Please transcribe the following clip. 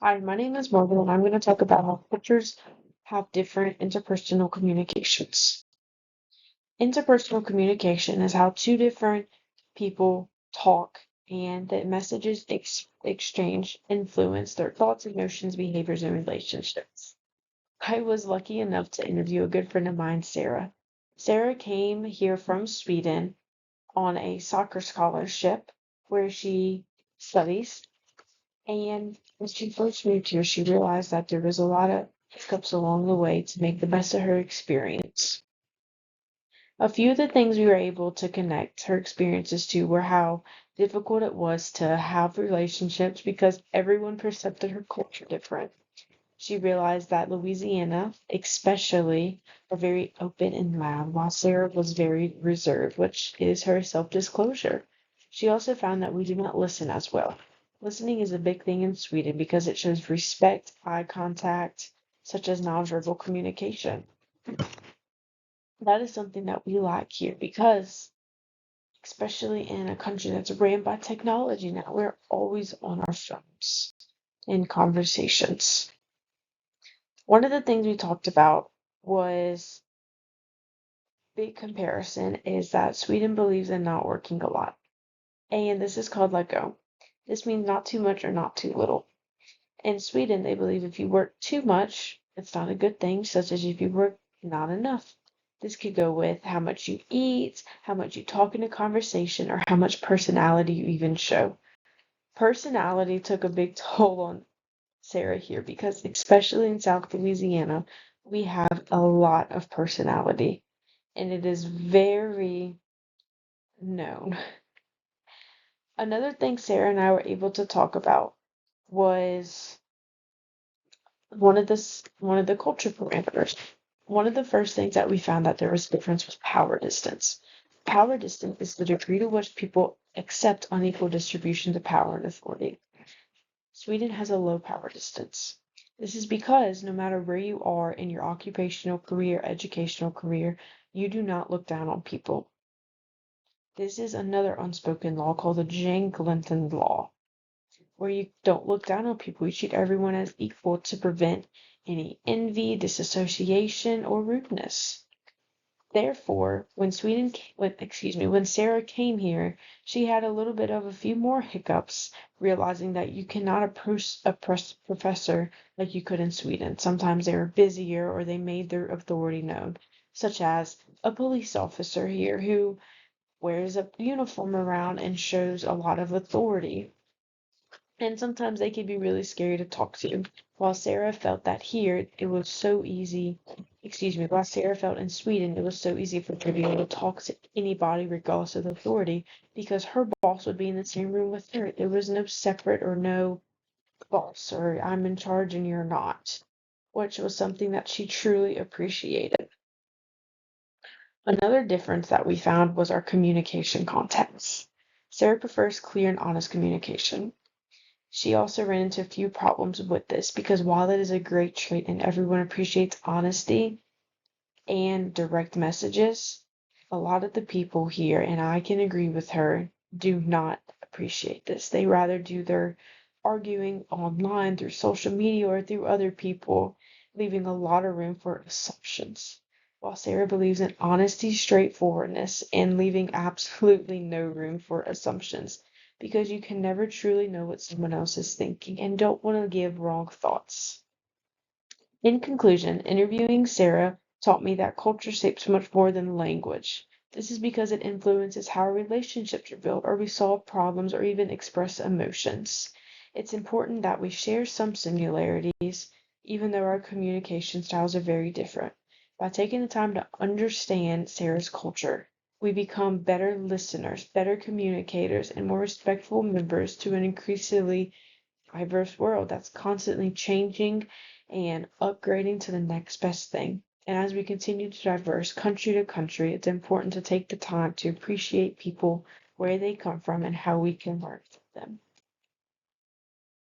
Hi, my name is Morgan, and I'm going to talk about how cultures have different interpersonal communications. Interpersonal communication is how two different people talk and that messages exchange influence their thoughts, emotions, behaviors, and relationships. I was lucky enough to interview a good friend of mine, Sarah. Sarah came here from Sweden on a soccer scholarship where she studies. And when she first moved here, she realized that there was a lot of hiccups along the way to make the best of her experience. A few of the things we were able to connect her experiences to were how difficult it was to have relationships because everyone perceived her culture different. She realized that Louisiana, especially, are very open and loud, while Sarah was very reserved, which is her self-disclosure. She also found that we do not listen as well. Listening is a big thing in Sweden because it shows respect, eye contact, such as nonverbal communication. That is something that we lack here because, especially in a country that's ran by technology now, we're always on our phones in conversations. One of the things we talked about was big comparison is that Sweden believes in not working a lot. And this is called let go. This means not too much or not too little. In Sweden, they believe if you work too much, it's not a good thing, such as if you work not enough. This could go with how much you eat, how much you talk in a conversation, or how much personality you even show. Personality took a big toll on Sarah here because, especially in South Louisiana, we have a lot of personality and it is very known. Another thing Sarah and I were able to talk about was one of the culture parameters. One of the first things that we found that there was a difference was power distance. Power distance is the degree to which people accept unequal distributions of power and authority. Sweden has a low power distance. This is because no matter where you are in your occupational career, educational career, you do not look down on people. This is another unspoken law called the Janglanton Law, where you don't look down on people. You treat everyone as equal to prevent any envy, disassociation, or rudeness. Therefore, when Sarah came here, she had a little bit of a few more hiccups, realizing that you cannot approach a professor like you could in Sweden. Sometimes they were busier or they made their authority known, such as a police officer here who wears a uniform around and shows a lot of authority. And sometimes they can be really scary to talk to. While Sarah felt that here, it was so easy, while Sarah felt in Sweden, it was so easy for her to be able to talk to anybody regardless of authority because her boss would be in the same room with her. There was no separate or no boss or I'm in charge and you're not, which was something that she truly appreciated. Another difference that we found was our communication context. Sarah prefers clear and honest communication. She also ran into a few problems with this because while it is a great trait and everyone appreciates honesty and direct messages, a lot of the people here, and I can agree with her, do not appreciate this. They rather do their arguing online through social media or through other people, leaving a lot of room for assumptions. While Sarah believes in honesty, straightforwardness, and leaving absolutely no room for assumptions because you can never truly know what someone else is thinking and don't want to give wrong thoughts. In conclusion, interviewing Sarah taught me that culture shapes much more than language. This is because it influences how our relationships are built, or we solve problems, or even express emotions. It's important that we share some similarities, even though our communication styles are very different. By taking the time to understand Sarah's culture, we become better listeners, better communicators, and more respectful members to an increasingly diverse world that's constantly changing and upgrading to the next best thing. And as we continue to diverse country to country, it's important to take the time to appreciate people, where they come from, and how we can learn from them.